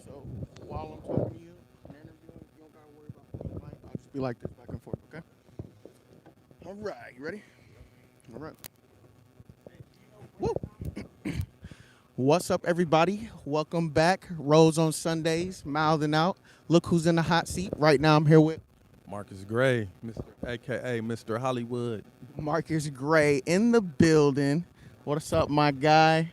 So while I'm talking to you, I'm interviewing, you don't gotta worry about the mic. I'll just be like this back and forth, okay? All right, you ready? All right. Woo! What's up, everybody? Welcome back. Rose on Sundays, mouthing out. Look who's in the hot seat. Right now, I'm here with Marcus Gray, AKA Mr. Hollywood. Marcus Gray in the building. What's up, my guy?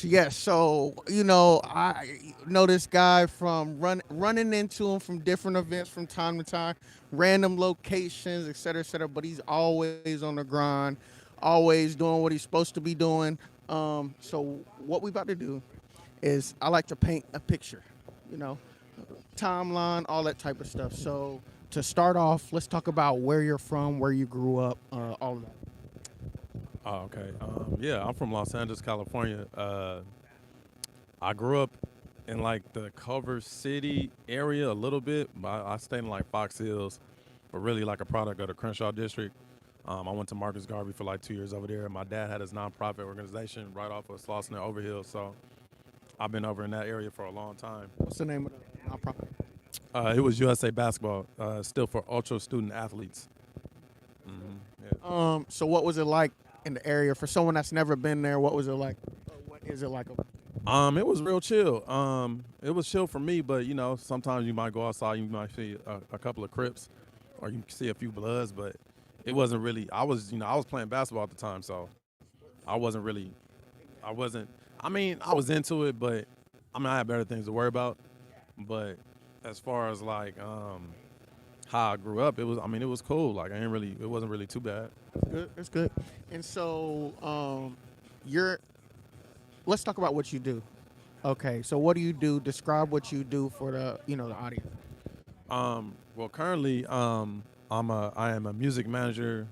Yeah, so I know this guy from running into him from different events from time to time, random locations, et cetera, et cetera. But he's always on the grind, always doing what he's supposed to be doing. So what we about to do is I like to paint a picture, you know, timeline, all that type of stuff. So to start off, let's talk about where you're from, where you grew up, all of that. Oh, okay. Yeah, I'm from Los Angeles, California. I grew up in like the Culver City area a little bit, but I stayed in like Fox Hills, but really like a product of the Crenshaw district. I went to Marcus Garvey for like 2 years over there. My dad had his nonprofit organization right off of Slauson and Overhill, so I've been over in that area for a long time. What's the name of the nonprofit? It was USA Basketball, still for ultra student athletes. Yeah. So what was it like in the area for someone that's never been there? What was it like? What is it like? It was real chill. It was chill for me, but you know, sometimes you might go outside, you might see a couple of Crips, or you can see a few Bloods, but it wasn't really. I was playing basketball at the time, so I wasn't really. I wasn't. I mean, I was into it, but I had better things to worry about. But as far as like how I grew up, it was. It was cool. Like it wasn't really too bad. Good. It's good. And so, you're. Let's talk about what you do. Okay. So what do you do? Describe what you do for the audience. Well, currently, I am a music manager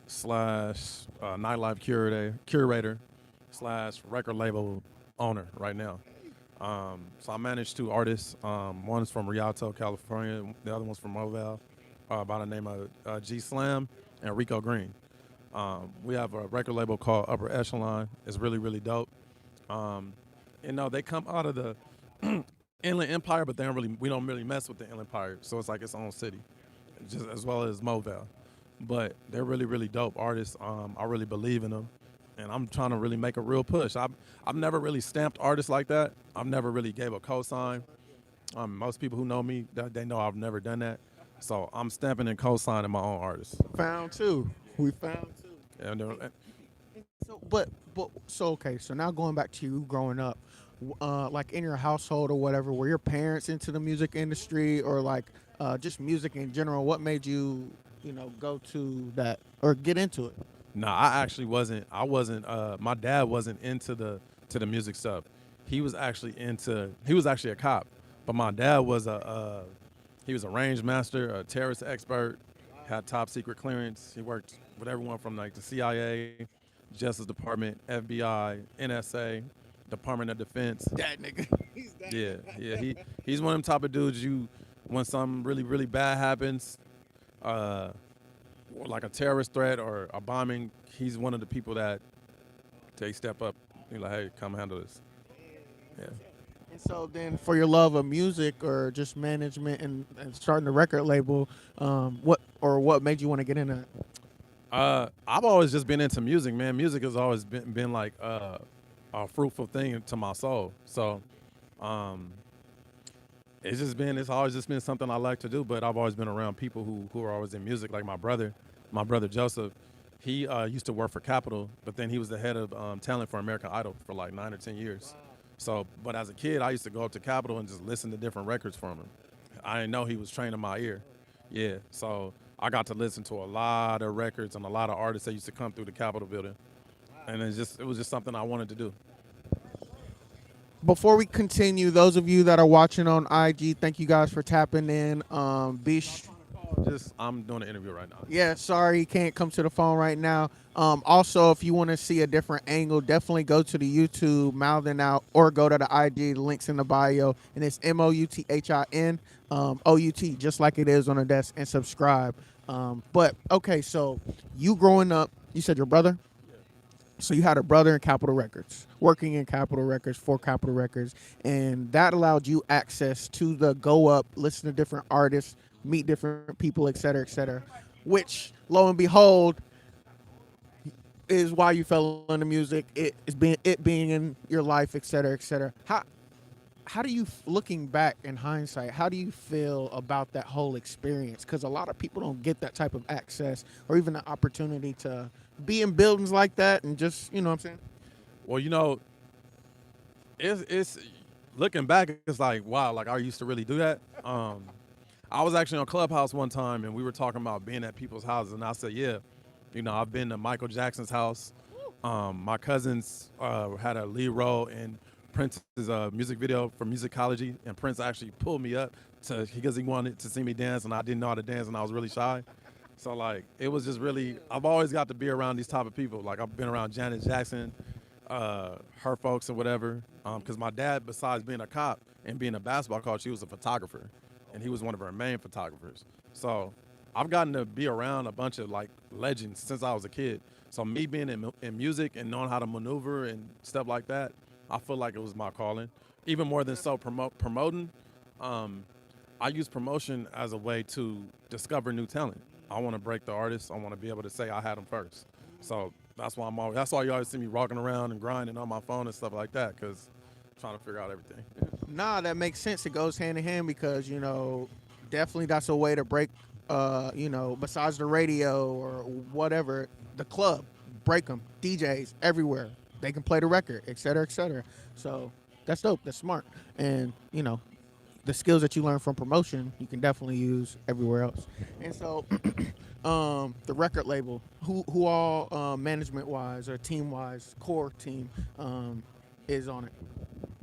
slash nightlife curator slash record label owner right now. So I manage two artists. One's from Rialto, California. The other one's from Mobile, by the name of G Slam and Rico Green. We have a record label called Upper Echelon. It's really, really dope. They come out of the Inland Empire, but we don't really mess with the Inland Empire. So it's like its own city, just as well as Mobile. But they're really, really dope artists. I really believe in them, and I'm trying to really make a real push. I've never really stamped artists like that. I've never really gave a cosign. Most people who know me, they know I've never done that. So I'm stamping and cosigning my own artists. Found two. We found two. And So okay. So now going back to you growing up, like in your household or whatever, were your parents into the music industry or like just music in general? What made you go to that or get into it? No, I actually wasn't. I wasn't. My dad wasn't into the music stuff. He was actually a cop, but my dad was he was a range master, a terrorist expert, had top secret clearance. He worked with everyone from like the CIA, Justice Department, FBI, NSA, Department of Defense. That nigga. He's that. Yeah. He's one of them type of dudes. When something really, really bad happens, like a terrorist threat or a bombing, he's one of the people that they step up. He's like, hey, come handle this. Yeah. And so then, for your love of music or just management and starting a record label, what made you want to get into it? I've always just been into music, man. Music has always been like a fruitful thing to my soul. So um, it's always just been something I like to do. But I've always been around people who are always in music, like my brother Joseph. He used to work for Capitol, but then he was the head of talent for American Idol for like 9 or 10 years. So, but as a kid, I used to go up to Capitol and just listen to different records from him. I didn't know he was training my ear. Yeah, so I got to listen to a lot of records and a lot of artists that used to come through the Capitol building, and it was just something I wanted to do. Before we continue, those of you that are watching on IG, thank you guys for tapping in. Just I'm doing an interview right now. Yeah, sorry, you can't come to the phone right now. Also, if you want to see a different angle, definitely go to the YouTube, Mouthin Out, or go to the IG, links in the bio, and it's MOUTHIN, OUT, just like it is on the desk, and subscribe. But okay, so you growing up, you said your brother? So you had a brother in Capitol Records, working in Capitol Records for Capitol Records, and that allowed you access to the go up, listen to different artists, meet different people, et cetera, which, lo and behold, is why you fell into music. It being in your life, et cetera, et cetera. How do you, looking back in hindsight, how do you feel about that whole experience? Because a lot of people don't get that type of access or even the opportunity to be in buildings like that and just, you know what I'm saying? Well, it's looking back, it's like wow, like I used to really do that. I was actually on Clubhouse one time, and we were talking about being at people's houses, and I said, yeah, I've been to Michael Jackson's house. My cousins had a lead role in Prince's music video for Musicology, and Prince actually pulled me up because he wanted to see me dance, and I didn't know how to dance, and I was really shy. So like, it was just really, I've always got to be around these type of people. Like I've been around Janet Jackson, her folks or whatever. Because my dad, besides being a cop and being a basketball coach, he was a photographer, and he was one of our main photographers. So I've gotten to be around a bunch of like legends since I was a kid. So me being in music and knowing how to maneuver and stuff like that, I feel like it was my calling. Even more than so promoting, I use promotion as a way to discover new talent. I want to break the artist. I want to be able to say I had them first. So that's why you always see me walking around and grinding on my phone and stuff like that, because I'm trying to figure out everything. Nah, that makes sense. It goes hand in hand because, definitely that's a way to break, besides the radio or whatever, the club, break them. DJs everywhere. They can play the record, et cetera, et cetera. So that's dope. That's smart. And, the skills that you learn from promotion, you can definitely use everywhere else. And so, the record label, who all management wise or team wise, core team, is on it?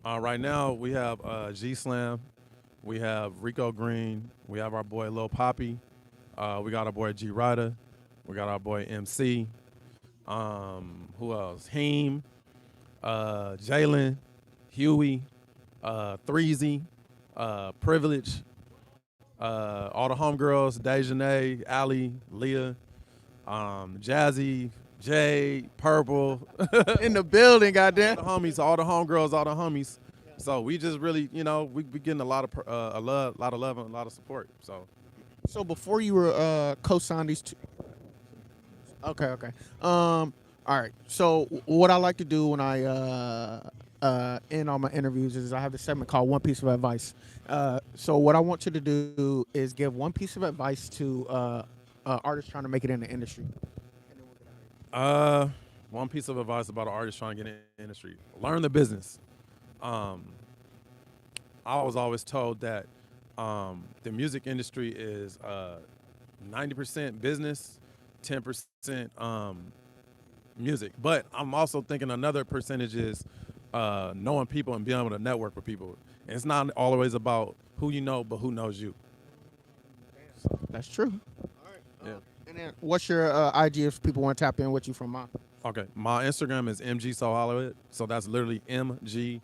Right now we have G Slam, we have Rico Green, we have our boy Lil Poppy, we got our boy G Ryder, we got our boy MC. Who else? Heem, Jalen, Huey, Threezy, Privilege, all the homegirls, Dejanay, Allie, Leah, Jazzy, Jay, Purple. In the building, goddamn. The homies, all the homegirls, all the homies. So we just really, we getting a lot of love and a lot of support. So before you were co-signed these two. Okay. All right. So what I like to do when I end all my interviews is I have this segment called One Piece of Advice. So what I want you to do is give one piece of advice to artists trying to make it in the industry. One piece of advice about an artist trying to get in the industry: learn the business. I was always told that the music industry is 90% business, 10% music. But I'm also thinking another percentage is knowing people and being able to network with people. And it's not always about who you know, but who knows you. That's true. Yeah. And then what's your IG if people want to tap in with you from mine? Okay. My Instagram is MG So Hollywood. So that's literally MGSOHOLLYWOOD.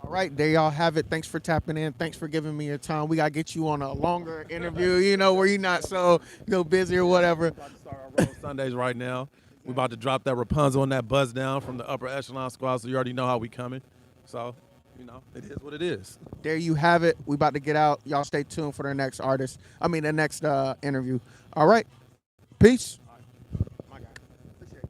All right, there y'all have it. Thanks for tapping in. Thanks for giving me your time. We gotta get you on a longer interview, where you're not so busy or whatever. About to start our roll Sundays right now. We about to drop that Rapunzel and that buzz down from the upper echelon squad, so you already know how we coming. So, it is what it is. There you have it. We about to get out. Y'all stay tuned for the next artist. I mean the next interview. All right. Peace. My guy. Appreciate it.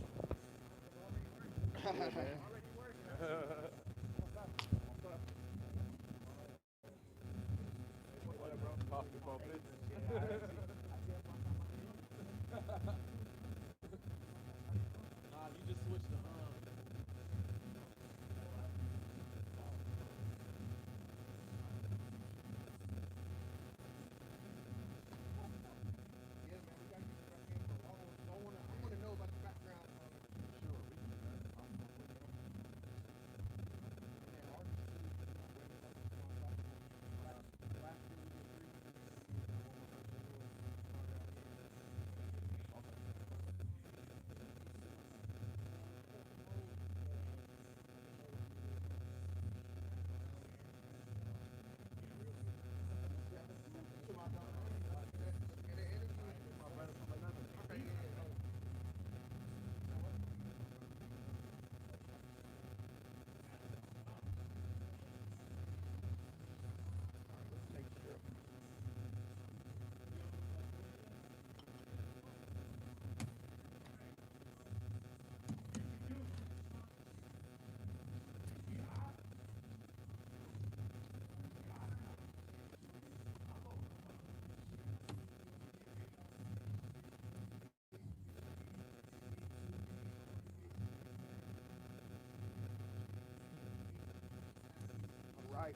All right.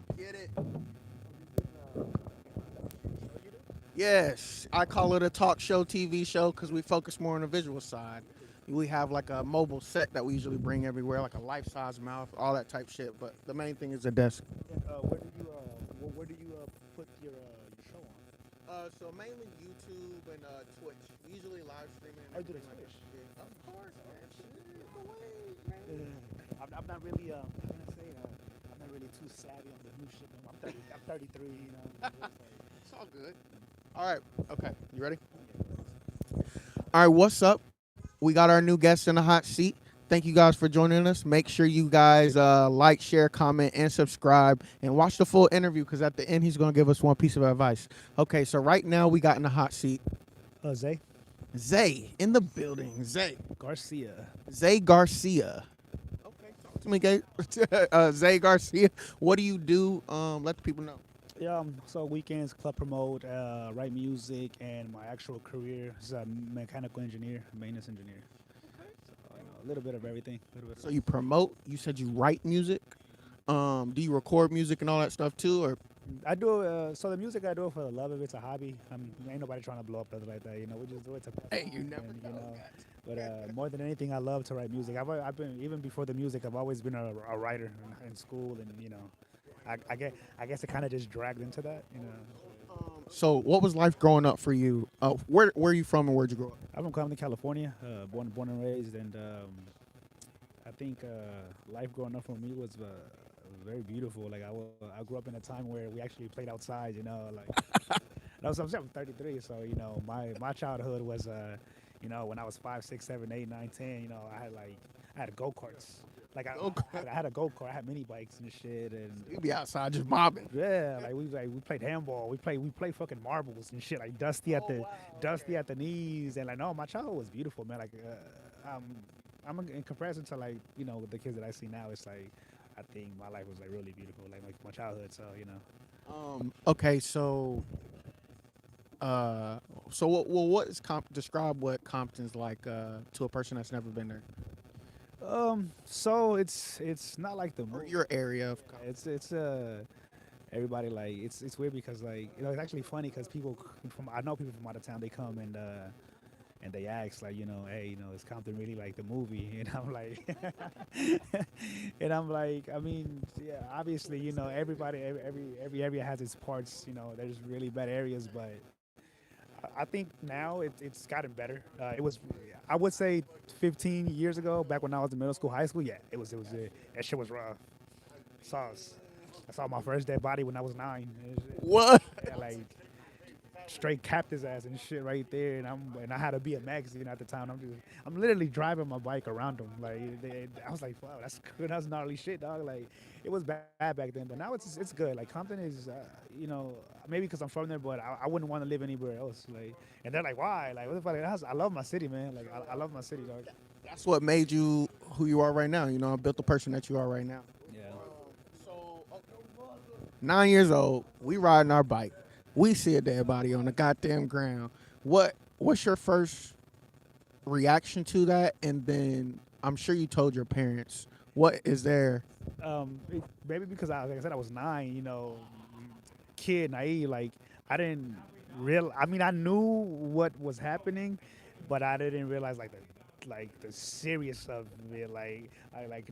Let's get it. Yes, I call it a talk show, TV show, because we focus more on the visual side. We have like a mobile set that we usually bring everywhere, like a life-size mouth, all that type shit. But the main thing is the desk. Put your show on? So mainly YouTube and Twitch. We usually live streaming. And Oh, you do the everything like that. Twitch? Yeah. Of course, man. Shit, the way, man. I'm not really. I'm gonna say I'm not really too savvy on the new shit. I'm 33. It's all good. All right. Okay. You ready? All right. What's up? We got our new guest in the hot seat. Thank you guys for joining us. Make sure you guys like, share, comment, and subscribe, and watch the full interview because at the end he's going to give us one piece of advice. Okay, so right now we got in the hot seat Zay Zay in the building. Garcia. Zay Garcia. Okay, talk to me, Zay Garcia. What do you do? Let the people know. Yeah. So weekends, club promote, write music, and my actual career is a mechanical engineer, maintenance engineer. So, a little bit of everything. A little bit. So you promote. You said you write music. Do you record music and all that stuff too, or I do. So the music I do it for the love of it. It's a hobby. Ain't nobody trying to blow up nothing like that. We just do it to pass hey, time you never and, know. But more than anything, I love to write music. I've been even before the music. I've always been a writer in school, and I guess it kind of just dragged into that. So what was life growing up for you? Where are you from and where'd you grow up? I'm from Compton, California, born and raised, and I think life growing up for me was very beautiful. Like I grew up in a time where we actually played outside. Like I'm 33, so my childhood was when I was 5, 6, 7, 8, 9, 10. I had go karts. Like I had a go kart. I had mini bikes and shit, and You be outside just mobbing. yeah, we played handball. We played fucking marbles and shit. Like dusty at the knees, and like no, my childhood was beautiful, man. Like I'm in comparison to with the kids that I see now. It's like I think my life was like really beautiful, like my childhood. So. Okay, so what is describe what Compton's like to a person that's never been there, So it's not like the or movie. your area of Compton? It's everybody like it's weird because it's actually funny because I know people from out of town, they come and they ask like hey, is Compton really like the movie? And I'm like I mean, yeah, obviously everybody every area has its parts. There's really bad areas, but I think now it's gotten better. It was, I would say, 15 years ago, back when I was in middle school, high school. Yeah, it was that shit was rough. Sauce. I saw my first dead body when I was 9. What? Yeah, like straight capped his ass and shit right there, and I had to be a magazine at the time. I'm literally driving my bike around him. Like I was like, wow, that's good. That's gnarly shit, dog. Like it was bad back then, but now it's good. Like Compton is, maybe because I'm from there, but I wouldn't want to live anywhere else. Like, and they're like, why? Like, what the fuck? I love my city, man. Like I love my city, dog. That's what made you who you are right now. Built the person that you are right now. Yeah. 9 years old, we riding our bike. We see a dead body on the goddamn ground. What's your first reaction to that? And then I'm sure you told your parents. What is there? Maybe because like I said, I was 9. Kid, naive. Like I didn't real. I mean, I knew what was happening, but I didn't realize the serious of it. Like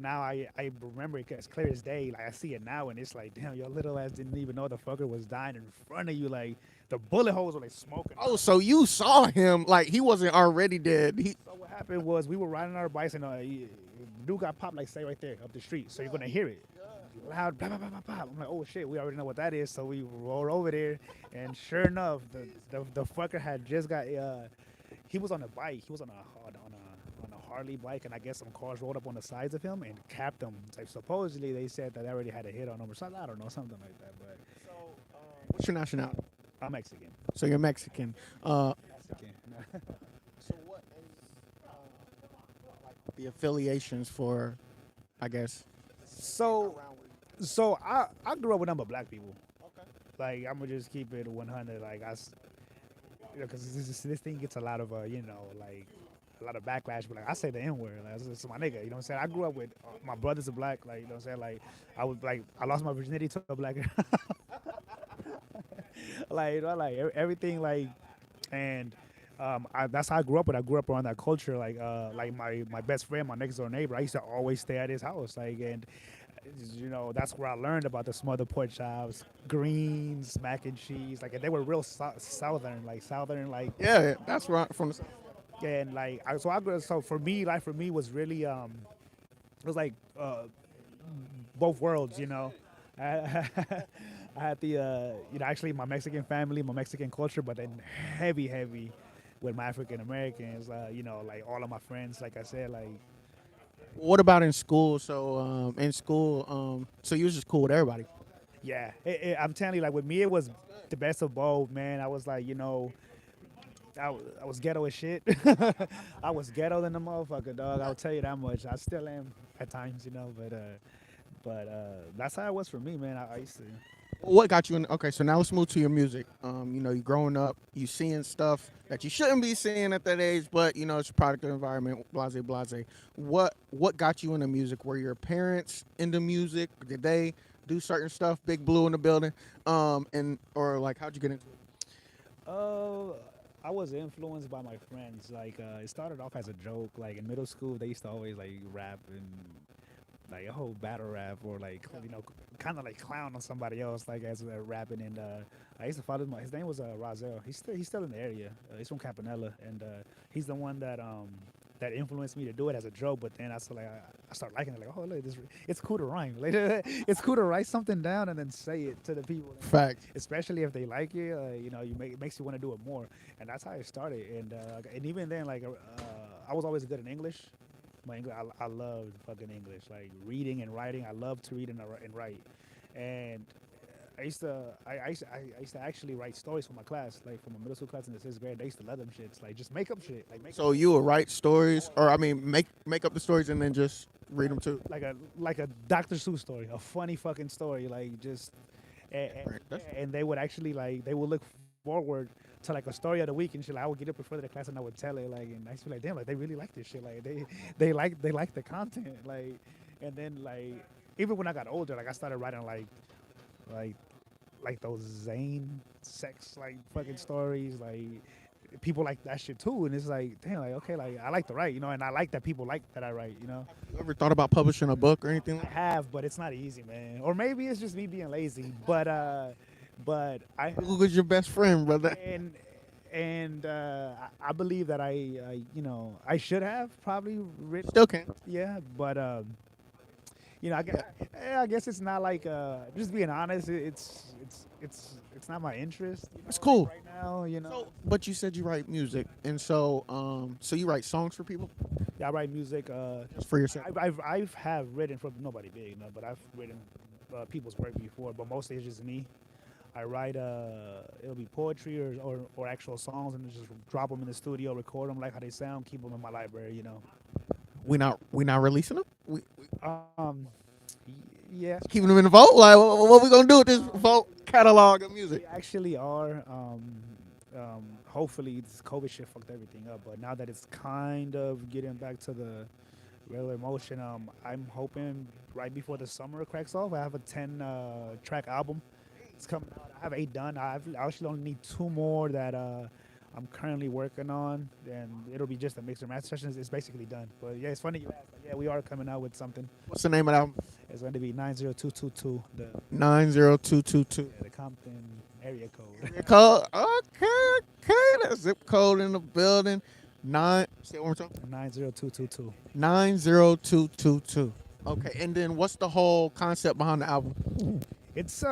now I remember it as clear as day. Like I see it now, and it's like, damn, your little ass didn't even know the fucker was dying in front of you. Like the bullet holes were like smoking. Oh, so you saw him like he wasn't already dead. So what happened was we were riding our bikes, and dude got popped, like say right there up the street. So you're gonna hear it loud, blah, blah, blah, blah, blah. I'm like, oh shit, we already know what that is. So we rolled over there, and sure enough, the fucker had just got. He was on a bike. He was on a Harley bike, and I guess some cars rolled up on the sides of him and capped him. Like supposedly they said that they already had a hit on him or something. I don't know, something like that. But What's your nationality? I'm Mexican. So you're Mexican. Mexican. So what is the affiliations for, I guess? So I grew up with number black people. Like I'm gonna just keep it 100. Like because this thing gets a lot of like a lot of backlash. But like I say the N word, like it's my nigga. You know what I'm saying? I grew up with my brothers are black. Like you know what I'm saying? Like I lost my virginity to a black girl. Like everything like, and that's how I grew up. But I grew up around that culture. Like my best friend, my next door neighbor. I used to always stay at his house. Like and that's where I learned about the smothered pork chops, greens, mac and cheese. Like and they were real southern, like Yeah, that's right from the. and like I grew. So for me, life for me was really it was like both worlds. I had the actually my Mexican family, my Mexican culture, but then heavy with my African Americans. Like all of my friends, like I said, like. What about in school? So in school, so you was just cool with everybody. Yeah, I'm telling you, like with me, it was the best of both, man. I was like, I was ghetto as shit. I was ghetto than the motherfucker, dog. I'll tell you that much. I still am at times, but that's how it was for me, man. I used to. What got you in? Okay, so now let's move to your music. You growing up, you seeing stuff that you shouldn't be seeing at that age, but it's a product of the environment. Blase, blase. What got you into music? Were your parents into music? Did they do certain stuff? Big Blue in the building. Or like how'd you get into it? I was influenced by my friends. Like it started off as a joke. Like in middle school, they used to always like rap and like a whole battle rap or like kind of like clown on somebody else like as they're rapping. And I used to follow him. His name was Razel. He's still in the area. He's from Campanella, and he's the one that influenced me to do it as a joke. But then I started liking it. Like, oh look, it's cool to rhyme. Like it's cool to write something down and then say it to the people. Fact. Especially if they like it, it makes you want to do it more. And that's how it started. And even then, like I was always good in English. My English, I loved fucking English, like reading and writing. I love to read and write, and I used to actually write stories for my class, like from a middle school class in the 6th grade. They used to love them shits, like just make up shit, like make. So you would write stories, or I mean, make up the stories and then just read them too. Like a Dr. Seuss story, a funny fucking story, like just, and they would actually they would look forward to like a story of the week and shit. Like, I would get up before the class and I would tell it, like, and I used to be like, damn, like they really like this shit, like they like the content, like, and then like even when I got older, like I started writing like those Zane sex like fucking stories, like people like that shit too, and it's like damn, like okay, like I like to write, and I like that people like that I write, You ever thought about publishing a book or anything? I have, but it's not easy, man, or maybe it's just me being lazy, but I Who was your best friend, brother? and I believe that I should have probably written. Still can. Yeah, but I guess it's not like just being honest. It's not my interest. It's cool. Right now. So, but you said you write music, and so you write songs for people, Yeah, I write music. just for yourself. I've have written for nobody big, but I've written people's work before. But mostly it's just me. I write it'll be poetry or actual songs, and just drop them in the studio, record them like how they sound, keep them in my library. We not releasing them. We Um, yeah, keeping them in the vault. Like, what we gonna do with this vault catalog of we music? actually are. Hopefully, this COVID shit fucked everything up, but now that it's kind of getting back to the regular motion, I'm hoping right before the summer cracks off, I have a 10 track album. It's coming out. I have 8 done. I actually only need 2 more that I'm currently working on, and it'll be just a mixer master sessions. It's basically done. But yeah, it's funny you asked. Yeah, we are coming out with something. What's the name of the album? It's going to be 90222, the 90222. the Compton area code. Zip code. Okay. That zip code in the building. Say it one more time. 90222. 90222. Okay, and then what's the whole concept behind the album? It's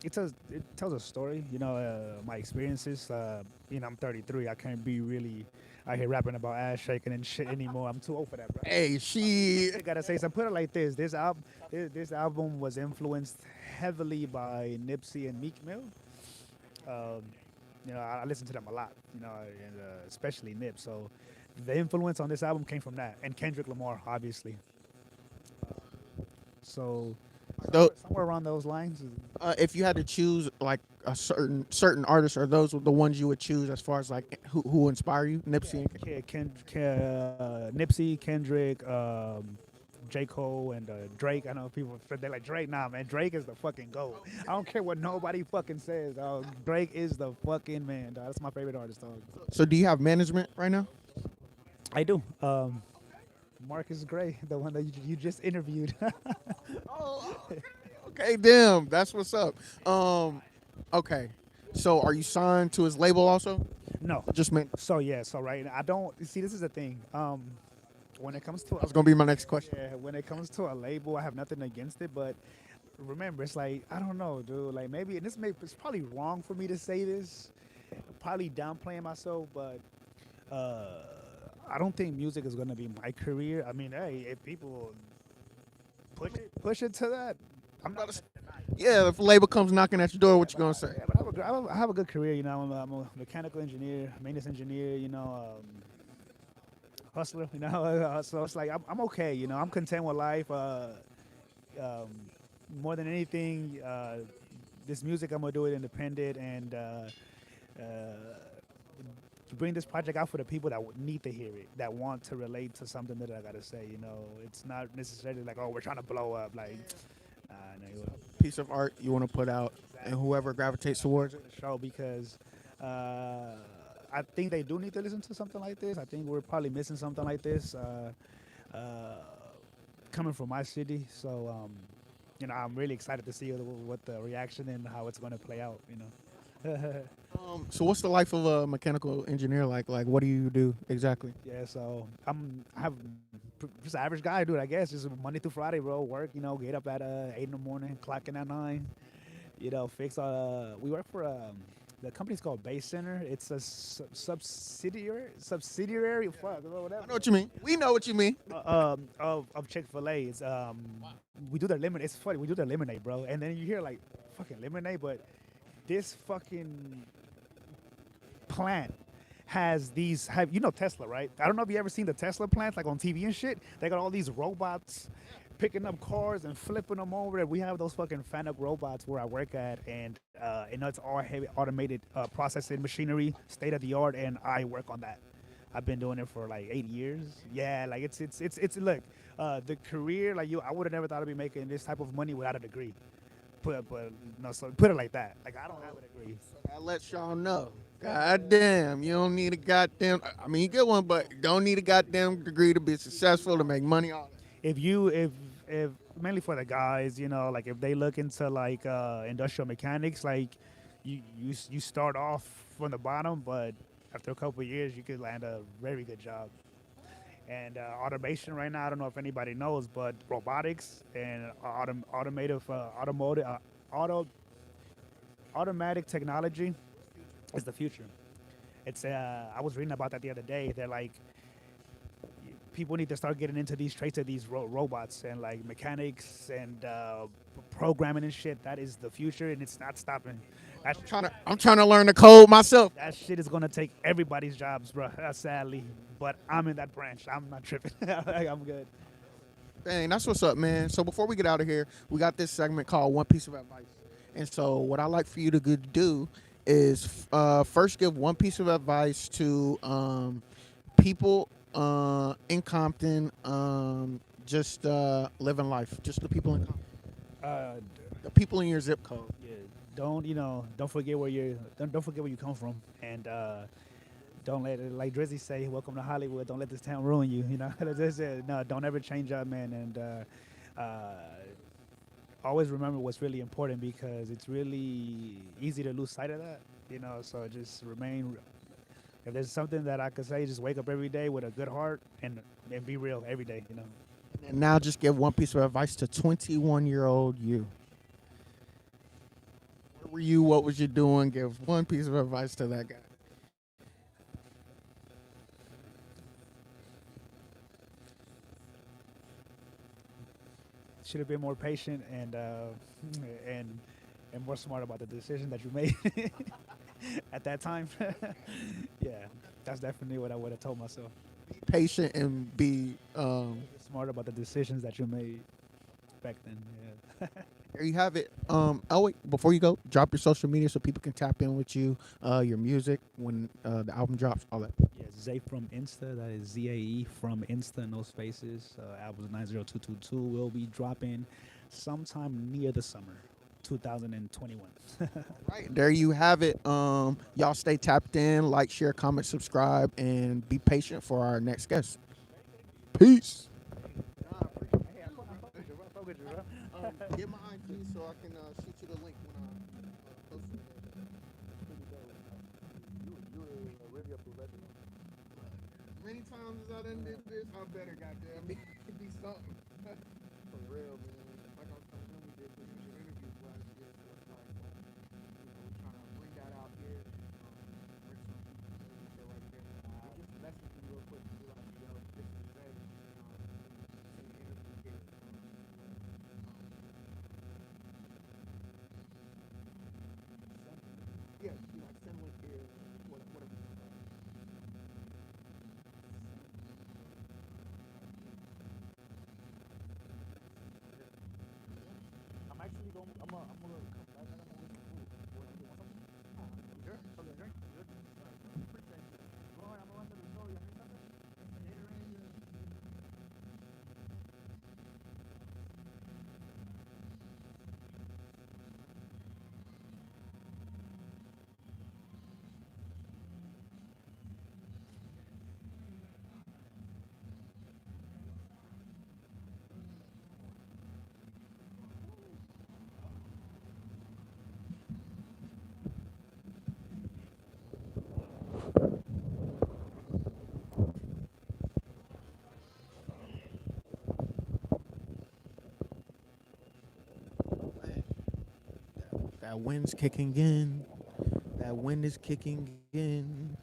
it tells a story. My experiences. I'm 33. I can't be really out here rapping about ass shaking and shit anymore. I'm too old for that, bro. Hey, she. I gotta say, so put it like this: this album was influenced heavily by Nipsey and Meek Mill. Um, I listen to them a lot. And especially Nip. So the influence on this album came from that, and Kendrick Lamar, obviously. So Tho- somewhere around those lines. if you had to choose like a certain artist, are those the ones you would choose as far as like who inspire you? Nipsey and Nipsey, Kendrick, J. Cole, and Drake. I know people they're like Drake. Nah, man, Drake is the fucking GOAT. I don't care what nobody fucking says. Dog. Drake is the fucking man. Dog. That's my favorite artist. Dog. So do you have management right now? I do. Marcus Gray, the one that you just interviewed. Oh, okay, damn, that's what's up. Okay, so are you signed to his label also? No. Just meant So yeah. So right. I don't see. This is the thing. When it comes to that's gonna be my next question. yeah, when it comes to a label, I have nothing against it, but remember, it's like I don't know, dude. Like maybe and it's probably wrong for me to say this, probably downplaying myself, but I don't think music is gonna be my career. I mean, hey, if people push it to that, I'm not. Yeah, if a label comes knocking at your door, what you gonna say? Yeah, but I have a good career. I'm a mechanical engineer, maintenance engineer. Hustler. So it's like I'm okay. I'm content with life. More than anything, this music I'm gonna do it independent and bring this project out for the people that need to hear it, that want to relate to something that I gotta say. It's not necessarily like, oh, we're trying to blow up. Like, no, Piece of art you want to put out, and whoever gravitates towards it. show because I think they do need to listen to something like this. I think we're probably missing something like this coming from my city. So, I'm really excited to see what the reaction and how it's going to play out. So what's the life of a mechanical engineer like? Like, what do you do exactly? Yeah, so I have just an average guy, dude. I guess just Monday through Friday, bro. Work, get up at 8 in the morning, clock in at 9. Fix. We work for the company's called Base Center. It's a subsidiary. Fuck, whatever. I know what you mean. We know what you mean. Of Chick-fil-A. It's we do their lemonade. It's funny. We do their lemonade, bro. And then you hear like fucking lemonade, but this fucking plant has these. Tesla, right? I don't know if you ever seen the Tesla plants like on TV and shit. They got all these robots picking up cars and flipping them over. We have those fucking FANUC robots where I work at, and it's all heavy automated processing machinery, state of the art, and I work on that. I've been doing it for like 8 years. Yeah, like it's look, the career like I would have never thought I'd be making this type of money without a degree. But no, so put it like that. Like I don't have a degree. That lets y'all know. God damn, you don't need a goddamn. I mean, you get one, but you don't need a goddamn degree to be successful to make money. All that. If mainly for the guys, like if they look into like industrial mechanics, like you start off from the bottom, but after a couple of years, you could land a very good job. And automation right now, I don't know if anybody knows, but robotics and automotive, auto automatic technology is the future. It's I was reading about that the other day. They're like people need to start getting into these traits of these robots and like mechanics and programming and shit. That is the future, and it's not stopping. That, I'm trying to learn the code myself. that shit is gonna take everybody's jobs, bro. Sadly, but I'm in that branch. I'm not tripping. Like, I'm good. Dang, that's what's up, man. So before we get out of here, we got this segment called One Piece of Advice. And so what I like for you to do is first give one piece of advice to people in Compton, just living life, just the people in Compton, Uh, the people in your zip code. yeah, don't forget where you're. Don't forget where you come from, and don't let it, like Drizzy say, "Welcome to Hollywood." Don't let this town ruin you. You know, no, don't ever change up, man, and always remember what's really important because it's really easy to lose sight of that. You know, so just remain. If there's something that I could say, just wake up every day with a good heart and be real every day. You know. And now just give one piece of advice to 21-year-old you. Where were you? What was you doing? Give one piece of advice to that guy. Should have been more patient and and more smart about the decision that you made at that time. Yeah, that's definitely what I would have told myself. Be patient and be Smart about the decisions that you made back then. Yeah. there you have it. Oh wait, before you go, drop your social media so people can tap in with you, your music when the album drops, all that. Yeah, Zay from Insta. That is ZAE from Insta, no spaces. Album 90222 will be dropping sometime near the summer, 2021. Right, there you have it. Y'all stay tapped in, like, share, comment, subscribe, and be patient for our next guest. Peace. Get my IG so I can shoot you the link when I post it. Many times as I done did this, I better goddamn be something. For real, man. Like I was telling him, we did some interviews last year, so it's like, we're trying to bring that out here. Bring some people right there. Just message me real quick and be like, yo, this is Zay. See the interview here. Yeah, just be like, send link here, whatever. I'm actually going. I'm gonna come back. I'm gonna wait for food. You want something? Sure. Okay, drink. Good. Appreciate you. Go ahead. I'm gonna run to the store. You need something? Gatorade. That wind's kicking in. That wind is kicking in.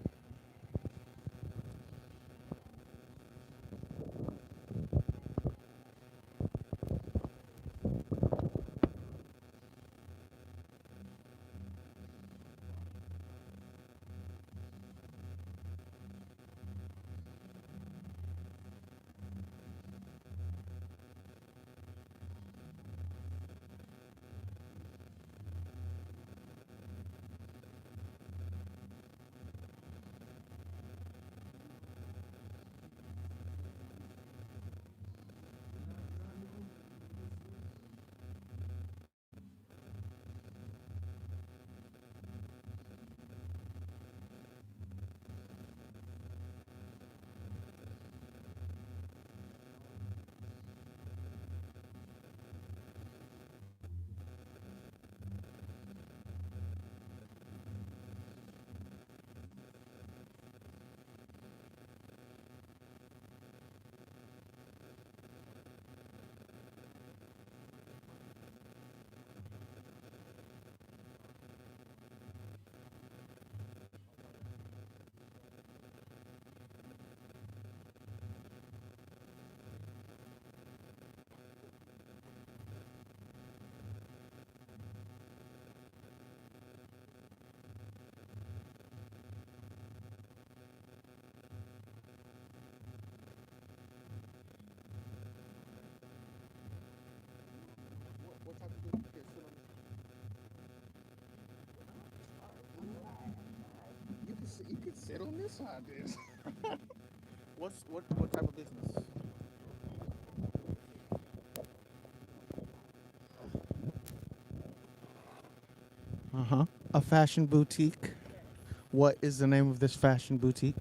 this side is. What type of business? Uh huh. A fashion boutique. What is the name of this fashion boutique?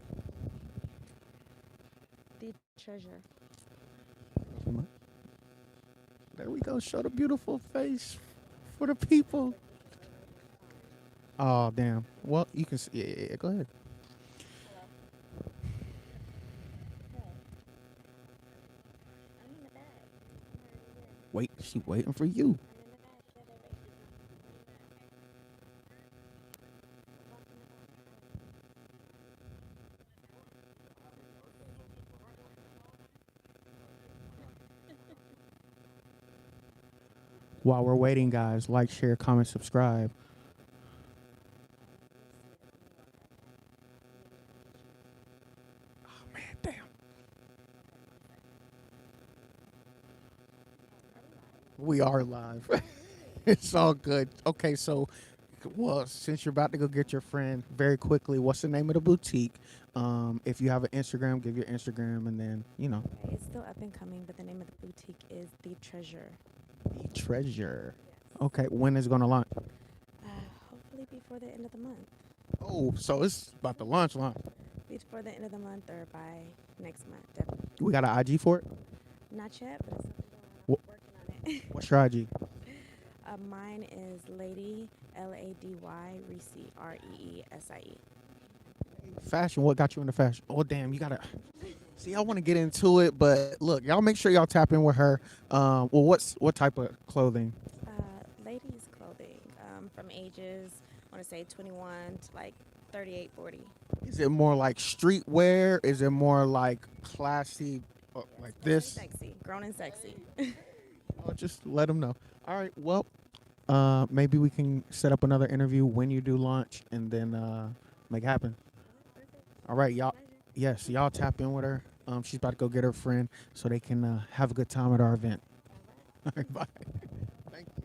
The treasure. There we go. Show the beautiful face for the people. Oh damn. Well, you can. Yeah, yeah, yeah. Go ahead. Wait. She waiting for you. While we're waiting, guys, like, share, comment, subscribe. Oh man, damn. We are live. It's all good. Okay, so, well, since you're about to go get your friend, very quickly, what's the name of the boutique? If you have an Instagram, give your Instagram, and then It's still up and coming, but the name of the boutique is The Treasure. the treasure. Okay, when is it gonna launch? Hopefully before the end of the month. Oh, so it's about to launch. Before the end of the month or by next month, definitely. We got an IG for it. Not yet, but it's Wha- working on it. What's your IG? Mine is Lady Lady Reesie Reesie. Fashion. What got you into fashion? Oh, damn, you gotta. See, I want to get into it, but look, y'all make sure y'all tap in with her. Well, what type of clothing? Ladies clothing from ages, I want to say 21 to like 38, 40. Is it more like streetwear? Is it more like classy, like this? Sexy, grown and sexy. Oh, just let them know. All right. Well, maybe we can set up another interview when you do launch, and then make it happen. All right, y'all. Yes, y'all tap in with her. She's about to go get her friend so they can have a good time at our event. All right, bye. Thank you.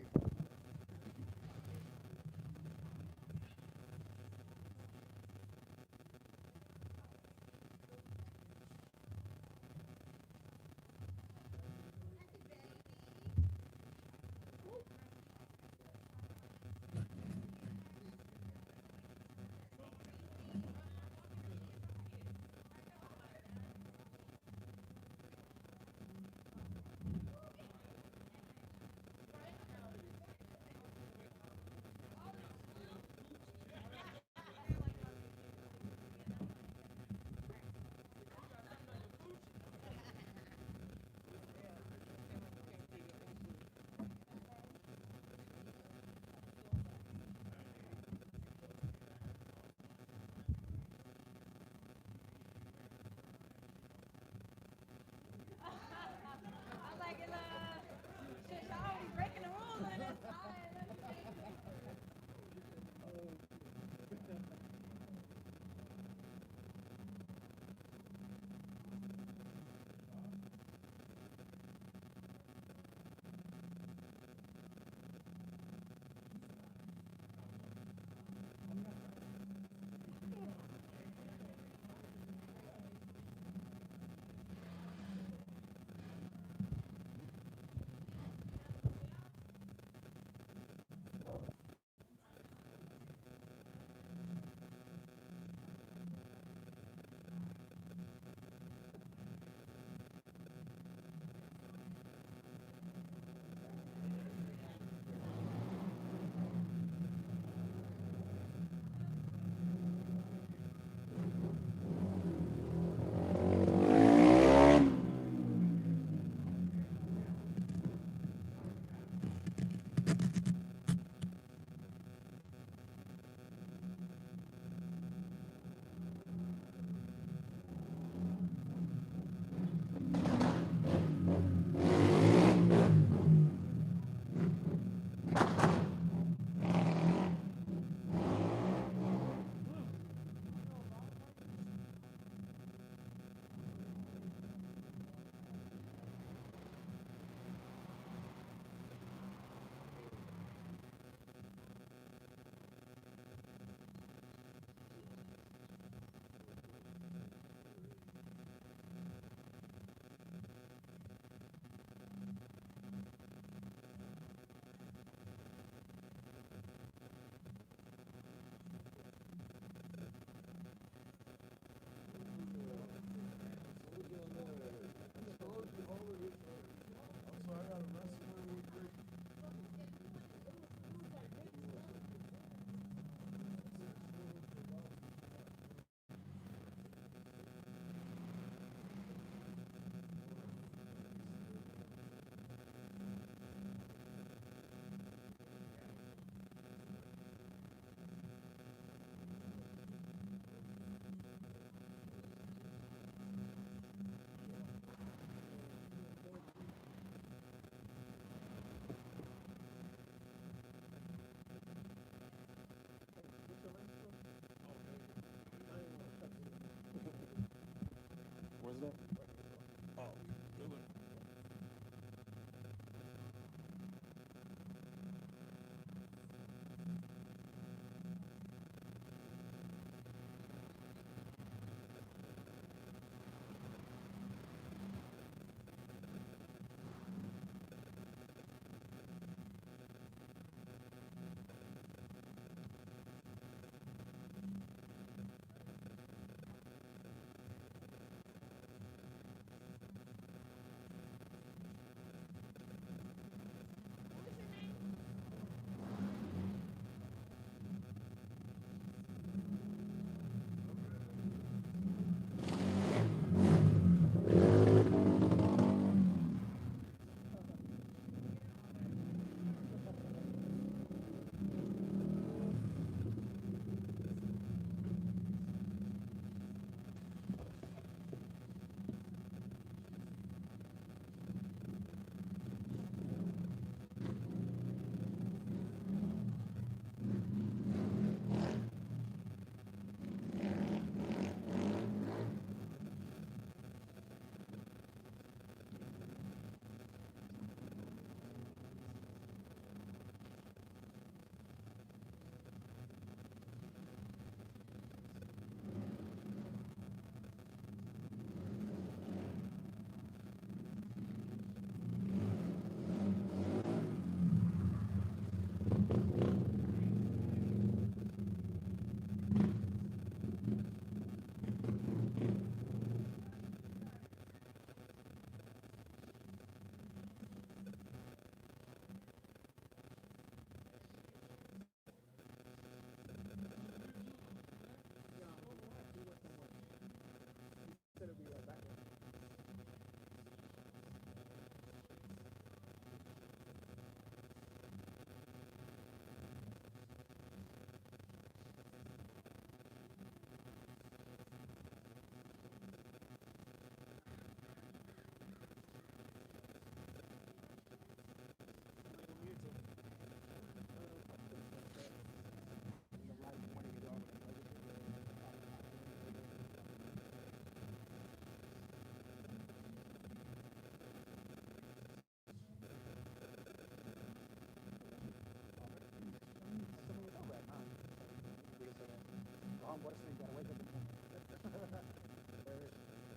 homeboy sleep. Gotta wake up in the morning. I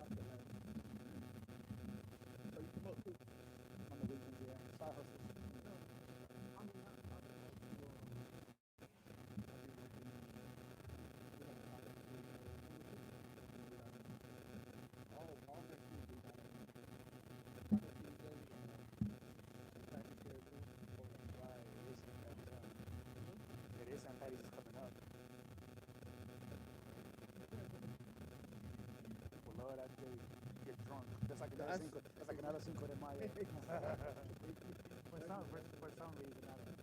feel that. So you promote too? On the weekends, yeah. Side hustles. It is St. Patty's is coming up. People love that day. Get drunk. That's like another Cinco de Mayo. For some reason, I don't know.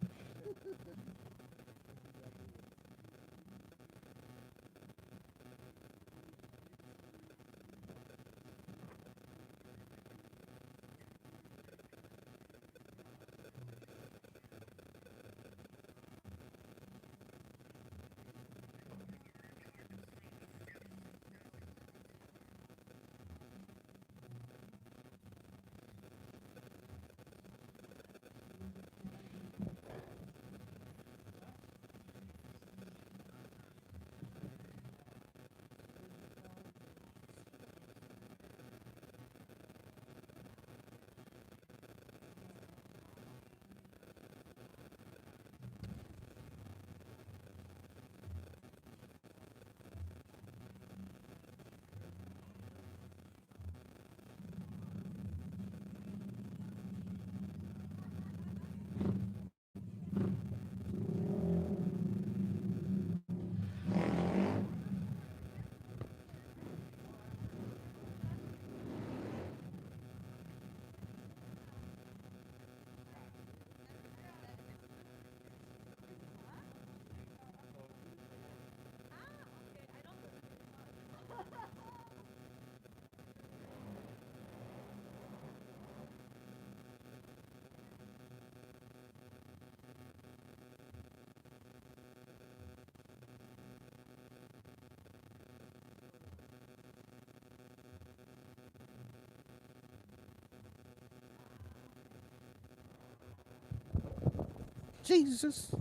Jesus.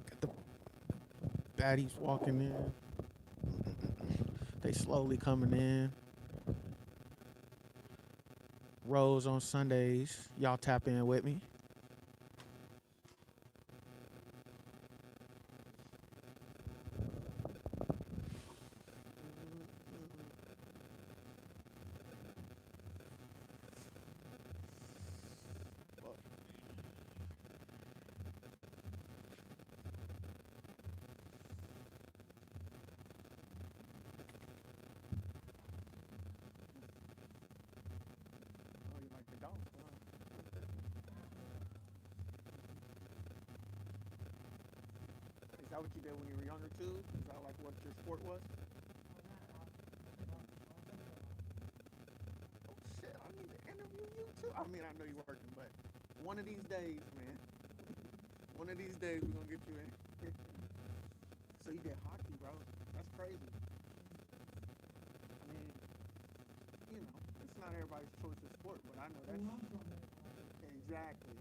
Got the baddies walking in. They slowly coming in. Rose on Sundays. Y'all tap in with me. Oh, you like the golf? Huh? Is that what you did when you were younger too? Is that like what your sport was? Oh shit, I need to interview you too. I mean, I know you're working, but one of these days, man. One of these days we're gonna get you in. So you did hockey, bro. That's crazy. I mean, you know, it's not everybody's choice of sport, but I know that's exactly.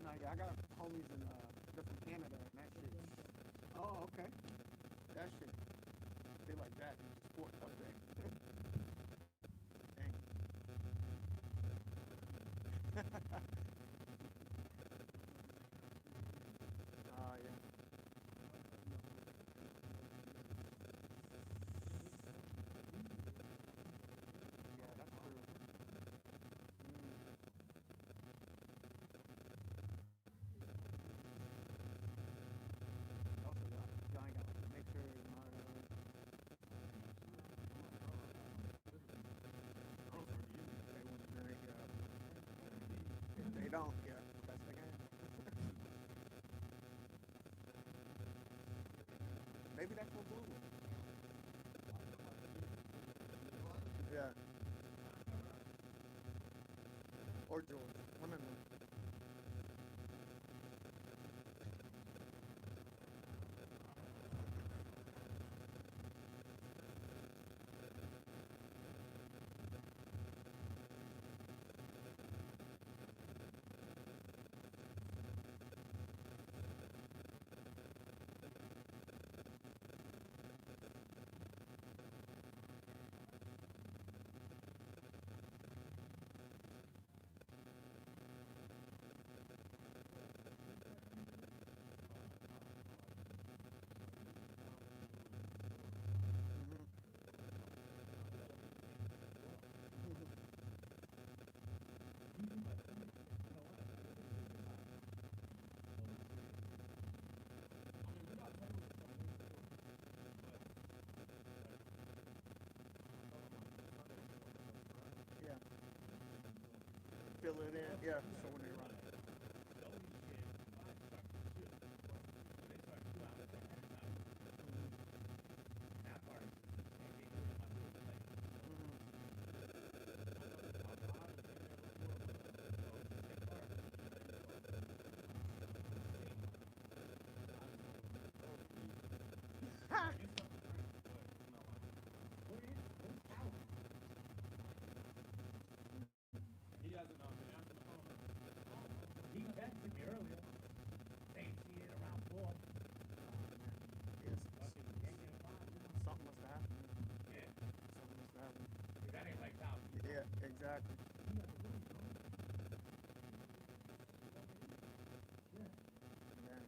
No, yeah, I got homies in different Canada and that shit. Oh, okay. That shit. They like that. Sport up there. Dang. Yeah. Yeah, that's true. Also, y'all ain't got like a mixer and all that. They want to drink. If they don't, yeah, that's the game. Maybe that's what Blue was. Yeah. Or George. One of them. fill it in. Yeah, so when they run. Yes, something must have happened. Something must have happened. Yeah, exactly. Man.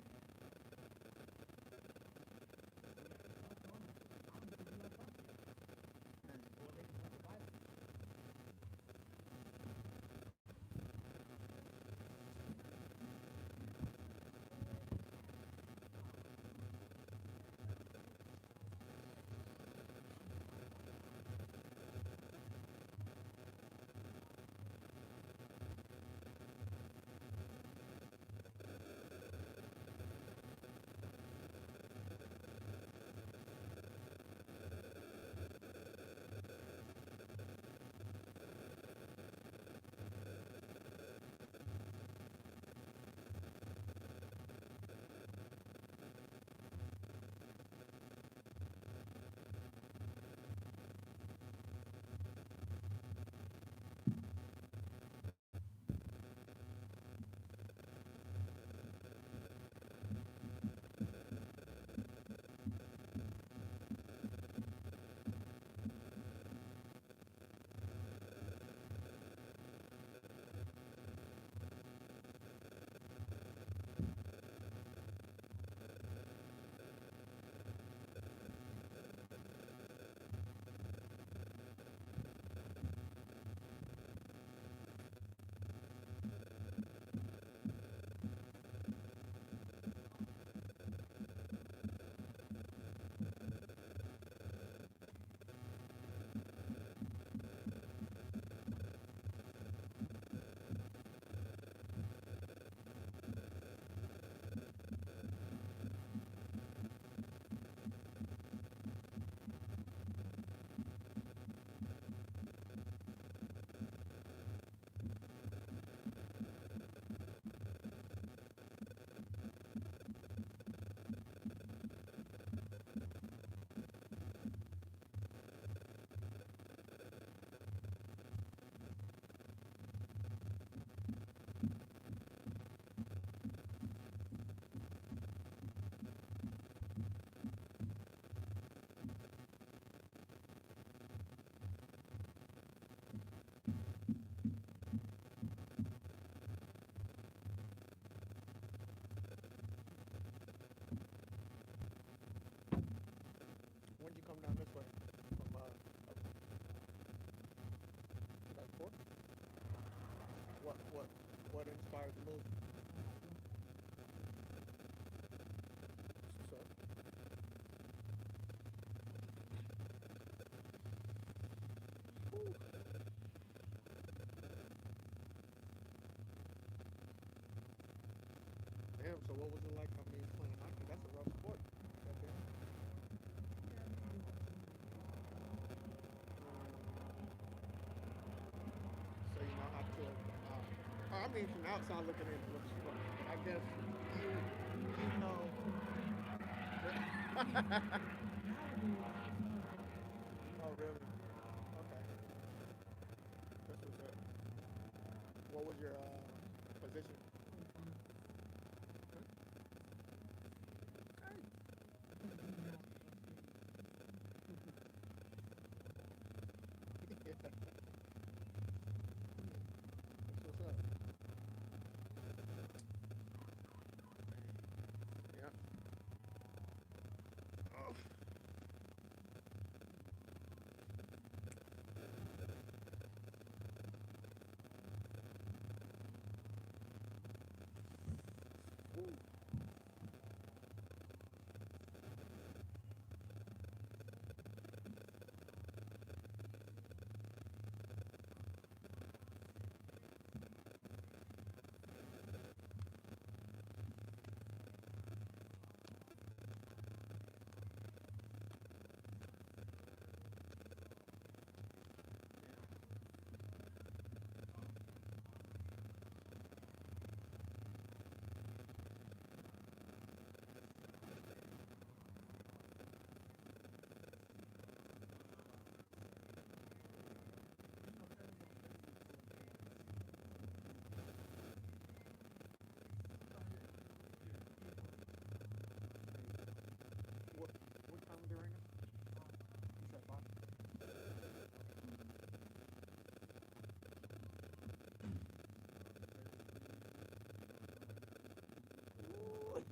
When did you come down this way? From that port? What inspired the move? So, whew. Damn. So what was it like? I mean, playing hockey. That's a rough sport. Goddamn. So you know how to. I mean, from outside looking in, it looks rough. But I guess you know. Oh really? Okay. This was it. What was your position? Okay. Yeah. That's what's up. Yeah. Oh.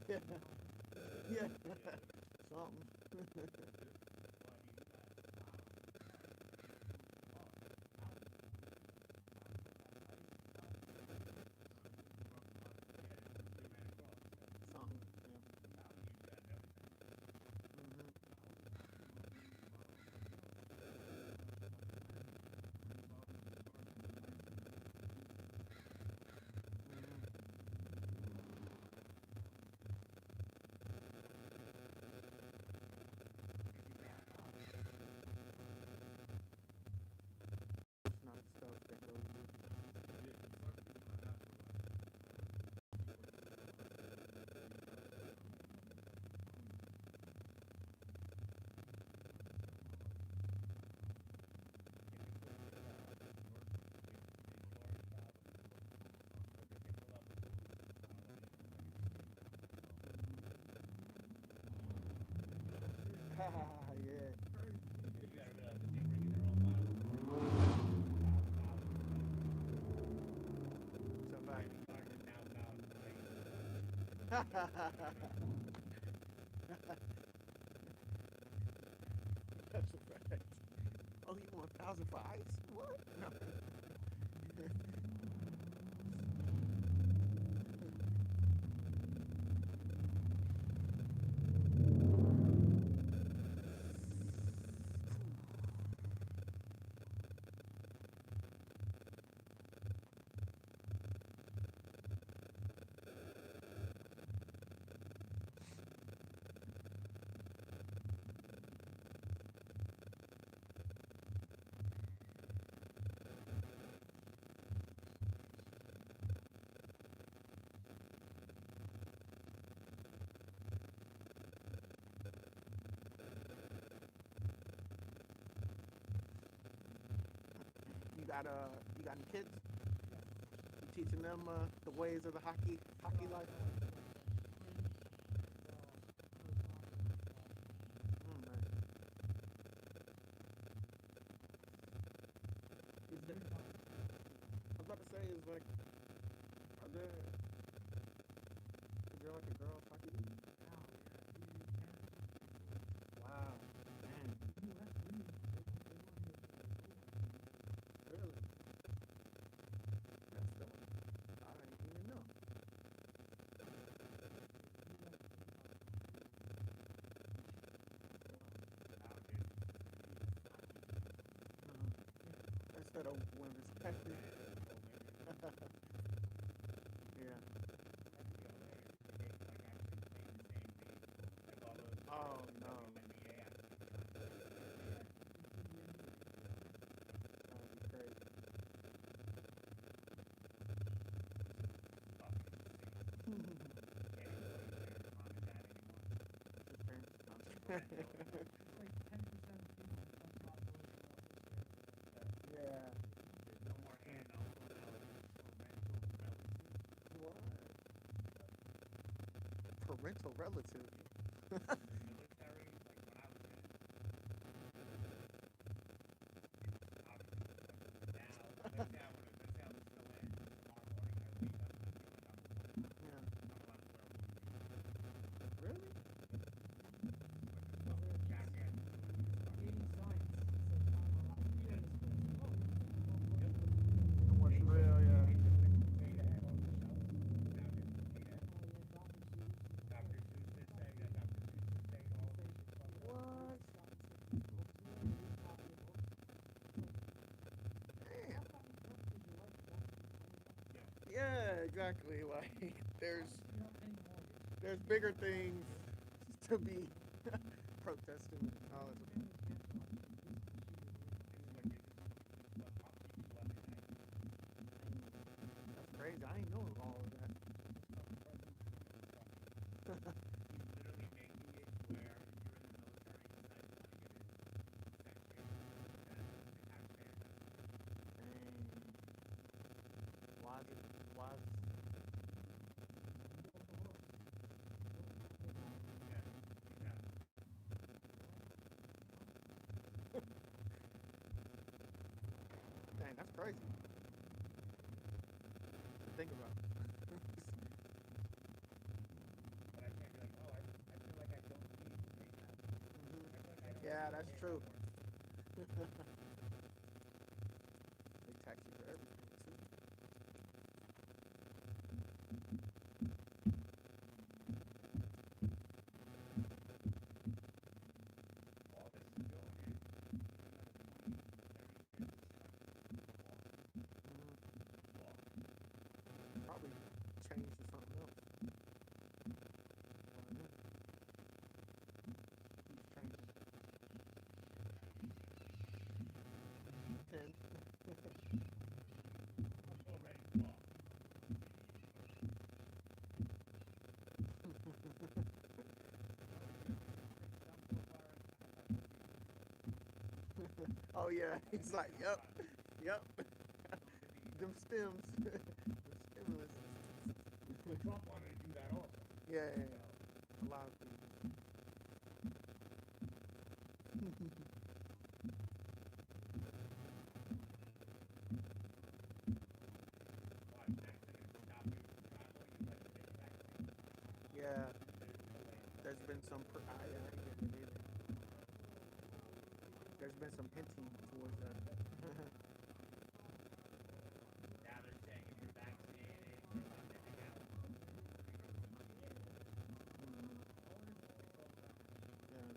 Yeah. Yeah. Something. Something. Yeah. Hmm. It's not stuff that goes with it. Yeah. It's a fact. That's a fact. Oh, you want 1,000 for ice? What? No. You got any kids? You teaching them the ways of the hockey life? Oh man. Is there, I was about to say are there is there like a girls hockey league? Wow. Man. Really? That's the I didn't even know. Instead of when it's hectic. Yeah. Oh no. That'd be crazy. Just parents. Yeah. What? Parental relative. Yeah. Really? What's real? Yeah. What? Damn. Yeah, exactly. Like there's bigger things to be protesting. Oh, that's crazy. I ain't know all of that. Dang. Why is it? Why is Dang, that's crazy to think about. Yeah, that's true. They tax you for everything too. Mhm. Probably change to something else. Keeps changing. 10. Oh yeah, he's like, yep, yep. Them stems, them stimulus. Yeah, yeah, yeah. A lot of things. Yeah, there's been some. Yeah, I ain't getting it either. There's been some hinting towards that. Yeah.